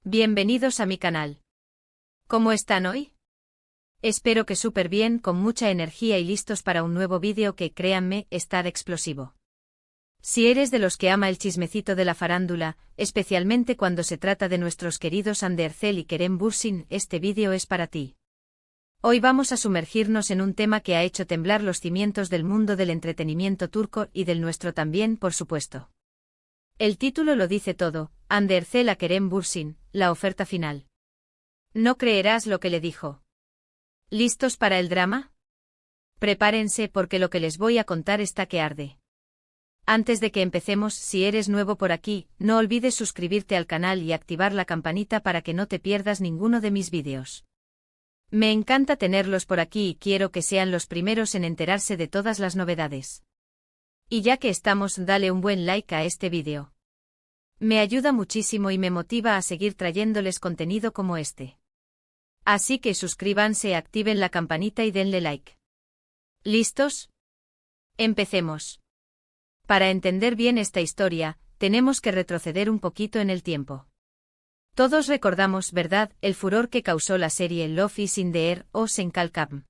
Bienvenidos a mi canal. ¿Cómo están hoy? Espero que súper bien, con mucha energía y listos para un nuevo vídeo que, créanme, está de explosivo. Si eres de los que ama el chismecito de la farándula, especialmente cuando se trata de nuestros queridos Hande Erçel y Kerem Bürsin, este vídeo es para ti. Hoy vamos a sumergirnos en un tema que ha hecho temblar los cimientos del mundo del entretenimiento turco y del nuestro también, por supuesto. El título lo dice todo: Hande Erçel a Kerem Bürsin, la oferta final. No creerás lo que le dijo. ¿Listos para el drama? Prepárense porque lo que les voy a contar está que arde. Antes de que empecemos, si eres nuevo por aquí, no olvides suscribirte al canal y activar la campanita para que no te pierdas ninguno de mis vídeos. Me encanta tenerlos por aquí y quiero que sean los primeros en enterarse de todas las novedades. Y ya que estamos, dale un buen like a este vídeo. Me ayuda muchísimo y me motiva a seguir trayéndoles contenido como este. Así que suscríbanse, activen la campanita y denle like. ¿Listos? Empecemos. Para entender bien esta historia, tenemos que retroceder un poquito en el tiempo. Todos recordamos, ¿verdad?, el furor que causó la serie Love is in the Air o Sen Kalkam.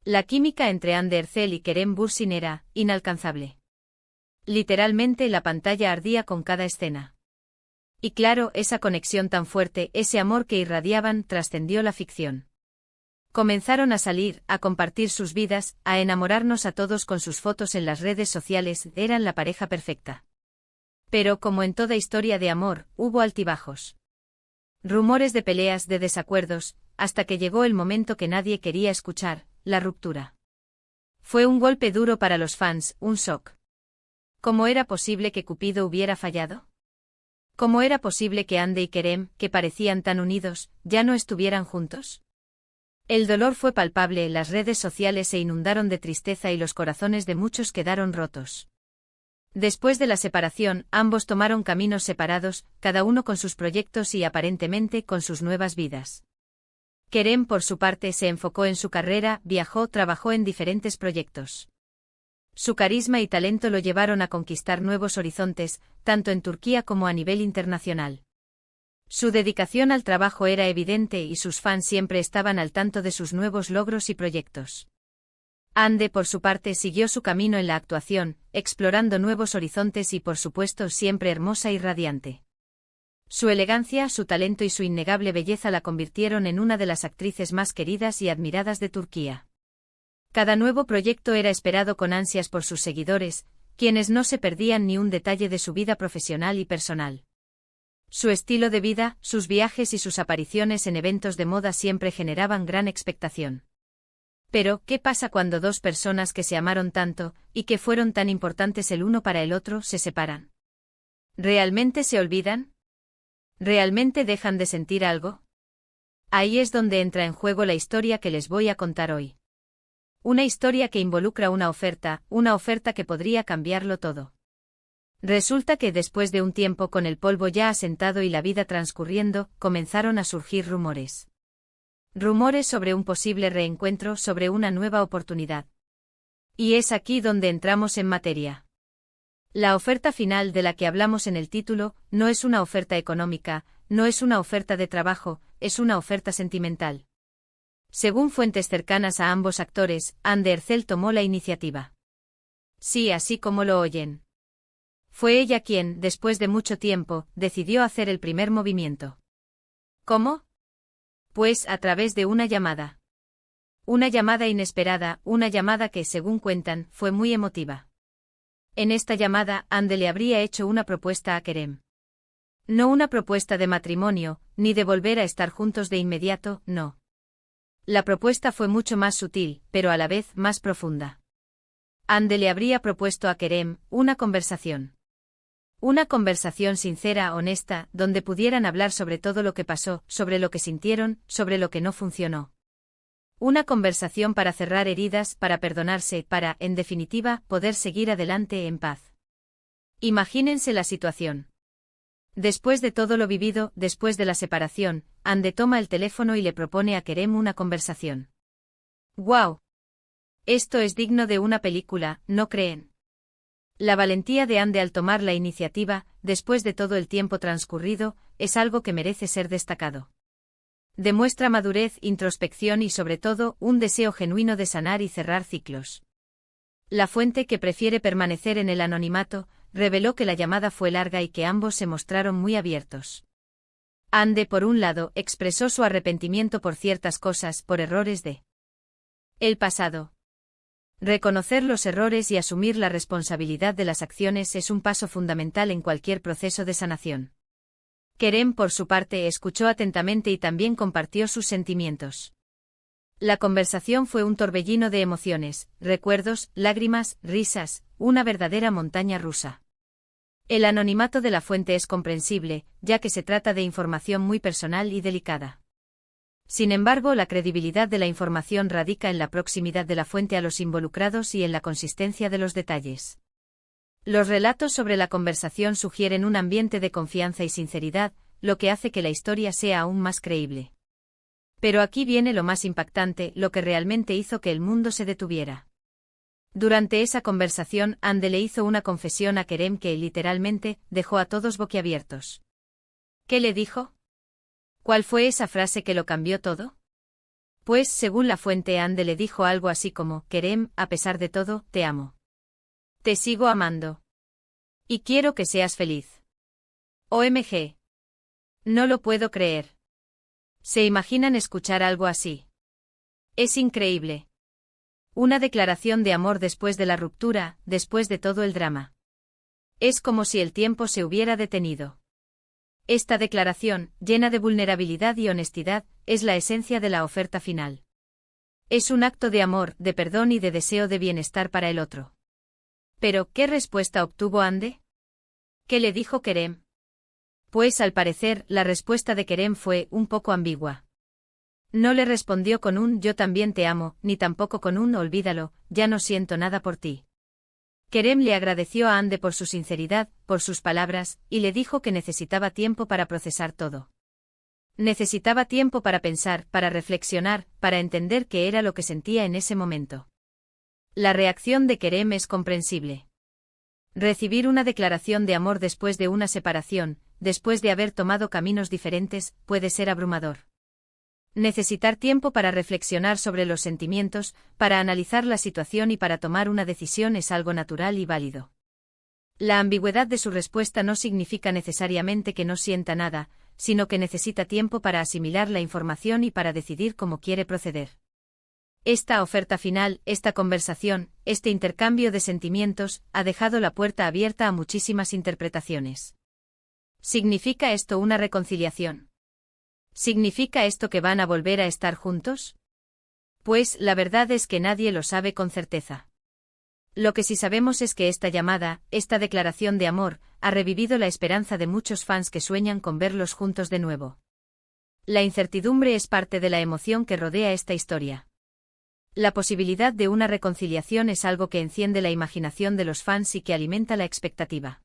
La química entre Hande Erçel y Kerem Bürsin era inalcanzable. Literalmente la pantalla ardía con cada escena. Y claro, esa conexión tan fuerte, ese amor que irradiaban, trascendió la ficción. Comenzaron a salir, a compartir sus vidas, a enamorarnos a todos con sus fotos en las redes sociales, eran la pareja perfecta. Pero como en toda historia de amor, hubo altibajos. Rumores de peleas, de desacuerdos, hasta que llegó el momento que nadie quería escuchar: la ruptura. Fue un golpe duro para los fans, un shock. ¿Cómo era posible que Cupido hubiera fallado? ¿Cómo era posible que Hande y Kerem, que parecían tan unidos, ya no estuvieran juntos? El dolor fue palpable, las redes sociales se inundaron de tristeza y los corazones de muchos quedaron rotos. Después de la separación, ambos tomaron caminos separados, cada uno con sus proyectos y aparentemente con sus nuevas vidas. Kerem, por su parte, se enfocó en su carrera, viajó, trabajó en diferentes proyectos. Su carisma y talento lo llevaron a conquistar nuevos horizontes, tanto en Turquía como a nivel internacional. Su dedicación al trabajo era evidente y sus fans siempre estaban al tanto de sus nuevos logros y proyectos. Hande, por su parte, siguió su camino en la actuación, explorando nuevos horizontes y, por supuesto, siempre hermosa y radiante. Su elegancia, su talento y su innegable belleza la convirtieron en una de las actrices más queridas y admiradas de Turquía. Cada nuevo proyecto era esperado con ansias por sus seguidores, quienes no se perdían ni un detalle de su vida profesional y personal. Su estilo de vida, sus viajes y sus apariciones en eventos de moda siempre generaban gran expectación. Pero, ¿qué pasa cuando dos personas que se amaron tanto, y que fueron tan importantes el uno para el otro, se separan? ¿Realmente se olvidan? ¿Realmente dejan de sentir algo? Ahí es donde entra en juego la historia que les voy a contar hoy. Una historia que involucra una oferta que podría cambiarlo todo. Resulta que después de un tiempo con el polvo ya asentado y la vida transcurriendo, comenzaron a surgir rumores. Rumores sobre un posible reencuentro, sobre una nueva oportunidad. Y es aquí donde entramos en materia. La oferta final de la que hablamos en el título, no es una oferta económica, no es una oferta de trabajo, es una oferta sentimental. Según fuentes cercanas a ambos actores, Hande Erçel tomó la iniciativa. Sí, así como lo oyen. Fue ella quien, después de mucho tiempo, decidió hacer el primer movimiento. ¿Cómo? Pues a través de una llamada. Una llamada inesperada, una llamada que, según cuentan, fue muy emotiva. En esta llamada, Hande le habría hecho una propuesta a Kerem. No una propuesta de matrimonio, ni de volver a estar juntos de inmediato, no. La propuesta fue mucho más sutil, pero a la vez más profunda. Hande le habría propuesto a Kerem una conversación. Una conversación sincera, honesta, donde pudieran hablar sobre todo lo que pasó, sobre lo que sintieron, sobre lo que no funcionó. Una conversación para cerrar heridas, para perdonarse, para, en definitiva, poder seguir adelante en paz. Imagínense la situación. Después de todo lo vivido, después de la separación, Hande toma el teléfono y le propone a Kerem una conversación. ¡Guau! Esto es digno de una película, ¿no creen? La valentía de Hande al tomar la iniciativa, después de todo el tiempo transcurrido, es algo que merece ser destacado. Demuestra madurez, introspección y sobre todo, un deseo genuino de sanar y cerrar ciclos. La fuente, que prefiere permanecer en el anonimato, reveló que la llamada fue larga y que ambos se mostraron muy abiertos. Ande, por un lado, expresó su arrepentimiento por ciertas cosas, por errores de el pasado. Reconocer los errores y asumir la responsabilidad de las acciones es un paso fundamental en cualquier proceso de sanación. Kerem, por su parte, escuchó atentamente y también compartió sus sentimientos. La conversación fue un torbellino de emociones, recuerdos, lágrimas, risas, una verdadera montaña rusa. El anonimato de la fuente es comprensible, ya que se trata de información muy personal y delicada. Sin embargo, la credibilidad de la información radica en la proximidad de la fuente a los involucrados y en la consistencia de los detalles. Los relatos sobre la conversación sugieren un ambiente de confianza y sinceridad, lo que hace que la historia sea aún más creíble. Pero aquí viene lo más impactante, lo que realmente hizo que el mundo se detuviera. Durante esa conversación, Ande le hizo una confesión a Kerem que, literalmente, dejó a todos boquiabiertos. ¿Qué le dijo? ¿Cuál fue esa frase que lo cambió todo? Pues, según la fuente, Ande le dijo algo así como: Kerem, a pesar de todo, te amo. Te sigo amando. Y quiero que seas feliz. OMG. No lo puedo creer. ¿Se imaginan escuchar algo así? Es increíble. Una declaración de amor después de la ruptura, después de todo el drama. Es como si el tiempo se hubiera detenido. Esta declaración, llena de vulnerabilidad y honestidad, es la esencia de la oferta final. Es un acto de amor, de perdón y de deseo de bienestar para el otro. Pero, ¿qué respuesta obtuvo Ande? ¿Qué le dijo Kerem? Pues, al parecer, la respuesta de Kerem fue un poco ambigua. No le respondió con un «yo también te amo», ni tampoco con un «olvídalo, ya no siento nada por ti». Kerem le agradeció a Ande por su sinceridad, por sus palabras, y le dijo que necesitaba tiempo para procesar todo. Necesitaba tiempo para pensar, para reflexionar, para entender qué era lo que sentía en ese momento. La reacción de Kerem es comprensible. Recibir una declaración de amor después de una separación, después de haber tomado caminos diferentes, puede ser abrumador. Necesitar tiempo para reflexionar sobre los sentimientos, para analizar la situación y para tomar una decisión es algo natural y válido. La ambigüedad de su respuesta no significa necesariamente que no sienta nada, sino que necesita tiempo para asimilar la información y para decidir cómo quiere proceder. Esta oferta final, esta conversación, este intercambio de sentimientos, ha dejado la puerta abierta a muchísimas interpretaciones. ¿Significa esto una reconciliación? ¿Significa esto que van a volver a estar juntos? Pues, la verdad es que nadie lo sabe con certeza. Lo que sí sabemos es que esta llamada, esta declaración de amor, ha revivido la esperanza de muchos fans que sueñan con verlos juntos de nuevo. La incertidumbre es parte de la emoción que rodea esta historia. La posibilidad de una reconciliación es algo que enciende la imaginación de los fans y que alimenta la expectativa.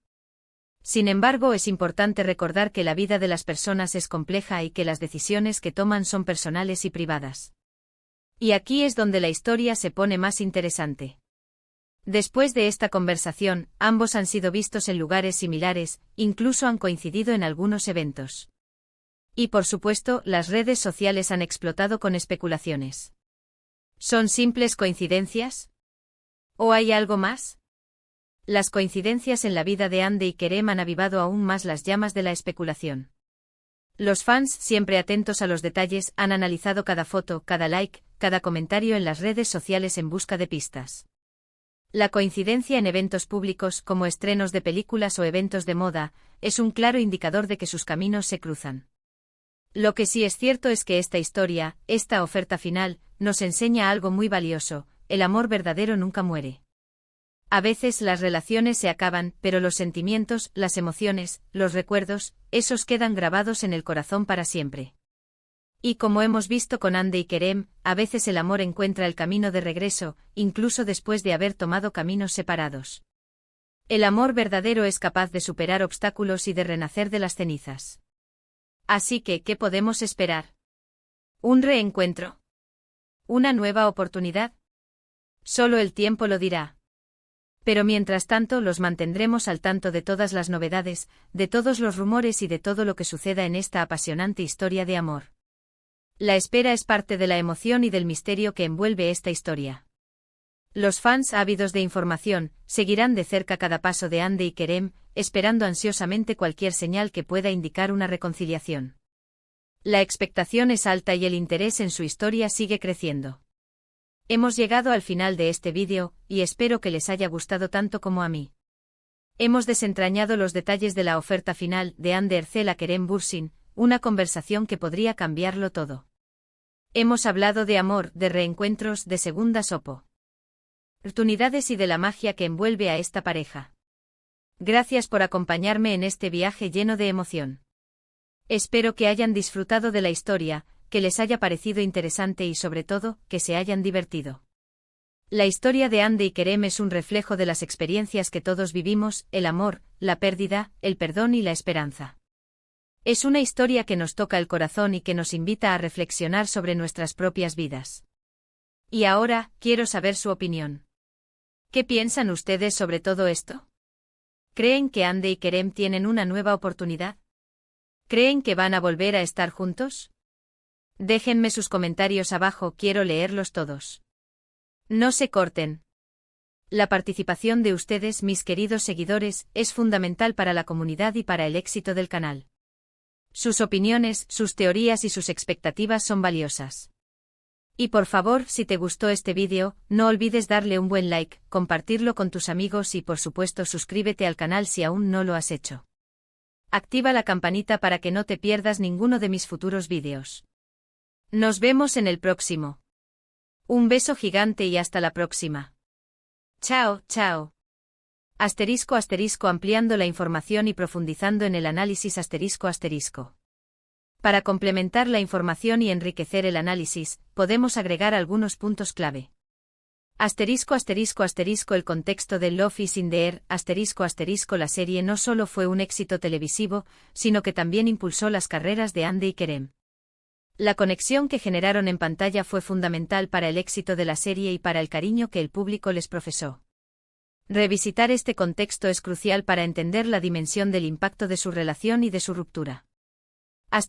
Sin embargo, es importante recordar que la vida de las personas es compleja y que las decisiones que toman son personales y privadas. Y aquí es donde la historia se pone más interesante. Después de esta conversación, ambos han sido vistos en lugares similares, incluso han coincidido en algunos eventos. Y por supuesto, las redes sociales han explotado con especulaciones. ¿Son simples coincidencias? ¿O hay algo más? Las coincidencias en la vida de Ande y Kerem han avivado aún más las llamas de la especulación. Los fans, siempre atentos a los detalles, han analizado cada foto, cada like, cada comentario en las redes sociales en busca de pistas. La coincidencia en eventos públicos, como estrenos de películas o eventos de moda, es un claro indicador de que sus caminos se cruzan. Lo que sí es cierto es que esta historia, esta oferta final, nos enseña algo muy valioso: el amor verdadero nunca muere. A veces las relaciones se acaban, pero los sentimientos, las emociones, los recuerdos, esos quedan grabados en el corazón para siempre. Y como hemos visto con Ande y Kerem, a veces el amor encuentra el camino de regreso, incluso después de haber tomado caminos separados. El amor verdadero es capaz de superar obstáculos y de renacer de las cenizas. Así que, ¿qué podemos esperar? ¿Un reencuentro? ¿Una nueva oportunidad? Solo el tiempo lo dirá. Pero mientras tanto los mantendremos al tanto de todas las novedades, de todos los rumores y de todo lo que suceda en esta apasionante historia de amor. La espera es parte de la emoción y del misterio que envuelve esta historia. Los fans ávidos de información seguirán de cerca cada paso de Hande y Kerem, esperando ansiosamente cualquier señal que pueda indicar una reconciliación. La expectación es alta y el interés en su historia sigue creciendo. Hemos llegado al final de este vídeo, y espero que les haya gustado tanto como a mí. Hemos desentrañado los detalles de la oferta final de Hande Erçel a Kerem Bürsin, una conversación que podría cambiarlo todo. Hemos hablado de amor, de reencuentros, de segundas oportunidades y de la magia que envuelve a esta pareja. Gracias por acompañarme en este viaje lleno de emoción. Espero que hayan disfrutado de la historia, que les haya parecido interesante y sobre todo, que se hayan divertido. La historia de Hande y Kerem es un reflejo de las experiencias que todos vivimos, el amor, la pérdida, el perdón y la esperanza. Es una historia que nos toca el corazón y que nos invita a reflexionar sobre nuestras propias vidas. Y ahora, quiero saber su opinión. ¿Qué piensan ustedes sobre todo esto? ¿Creen que Hande y Kerem tienen una nueva oportunidad? ¿Creen que van a volver a estar juntos? Déjenme sus comentarios abajo, quiero leerlos todos. No se corten. La participación de ustedes, mis queridos seguidores, es fundamental para la comunidad y para el éxito del canal. Sus opiniones, sus teorías y sus expectativas son valiosas. Y por favor, si te gustó este vídeo, no olvides darle un buen like, compartirlo con tus amigos y por supuesto suscríbete al canal si aún no lo has hecho. Activa la campanita para que no te pierdas ninguno de mis futuros vídeos. Nos vemos en el próximo. Un beso gigante y hasta la próxima. Chao, chao. Ampliando la información y profundizando en el análisis ***. Para complementar la información y enriquecer el análisis, podemos agregar algunos puntos clave. El contexto de Love is in the Air, la serie no solo fue un éxito televisivo, sino que también impulsó las carreras de Hande y Kerem. La conexión que generaron en pantalla fue fundamental para el éxito de la serie y para el cariño que el público les profesó. Revisitar este contexto es crucial para entender la dimensión del impacto de su relación y de su ruptura. La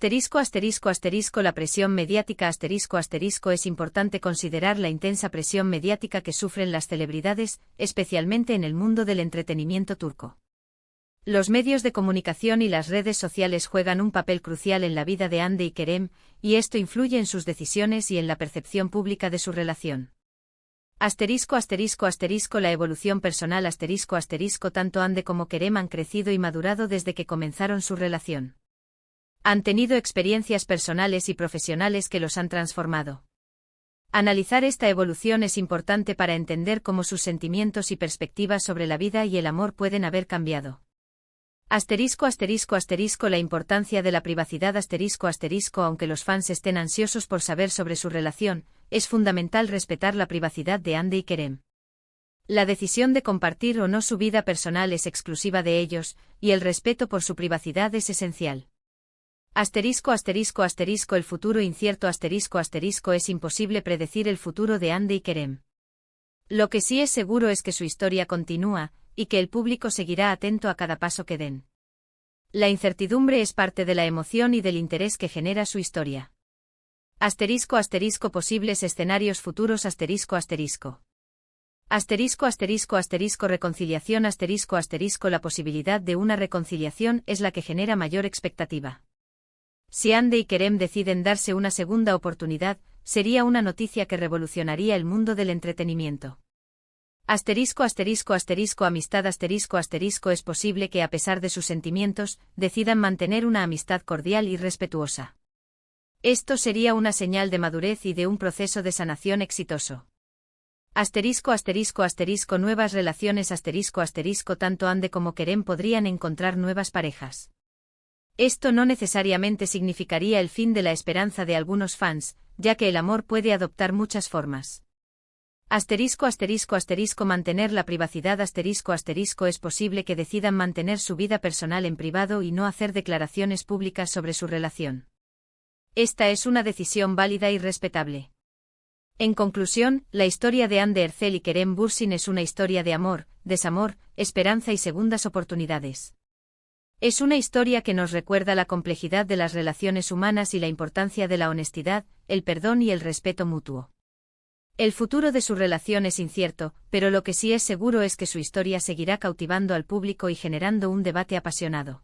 presión mediática es importante considerar la intensa presión mediática que sufren las celebridades, especialmente en el mundo del entretenimiento turco. Los medios de comunicación y las redes sociales juegan un papel crucial en la vida de Hande y Kerem, y esto influye en sus decisiones y en la percepción pública de su relación. La evolución personal tanto Hande como Kerem han crecido y madurado desde que comenzaron su relación. Han tenido experiencias personales y profesionales que los han transformado. Analizar esta evolución es importante para entender cómo sus sentimientos y perspectivas sobre la vida y el amor pueden haber cambiado. La importancia de la privacidad aunque los fans estén ansiosos por saber sobre su relación, es fundamental respetar la privacidad de Hande y Kerem. La decisión de compartir o no su vida personal es exclusiva de ellos, y el respeto por su privacidad es esencial. El futuro incierto es imposible predecir el futuro de Hande y Kerem. Lo que sí es seguro es que su historia continúa, y que el público seguirá atento a cada paso que den. La incertidumbre es parte de la emoción y del interés que genera su historia. Posibles escenarios futuros reconciliación la posibilidad de una reconciliación es la que genera mayor expectativa. Si Hande y Kerem deciden darse una segunda oportunidad, sería una noticia que revolucionaría el mundo del entretenimiento. Amistad es posible que a pesar de sus sentimientos, decidan mantener una amistad cordial y respetuosa. Esto sería una señal de madurez y de un proceso de sanación exitoso. Nuevas relaciones tanto Hande como Kerem podrían encontrar nuevas parejas. Esto no necesariamente significaría el fin de la esperanza de algunos fans, ya que el amor puede adoptar muchas formas. Mantener la privacidad es posible que decidan mantener su vida personal en privado y no hacer declaraciones públicas sobre su relación. Esta es una decisión válida y respetable. En conclusión, la historia de Anne de Herzel y Kerem Bürsin es una historia de amor, desamor, esperanza y segundas oportunidades. Es una historia que nos recuerda la complejidad de las relaciones humanas y la importancia de la honestidad, el perdón y el respeto mutuo. El futuro de su relación es incierto, pero lo que sí es seguro es que su historia seguirá cautivando al público y generando un debate apasionado.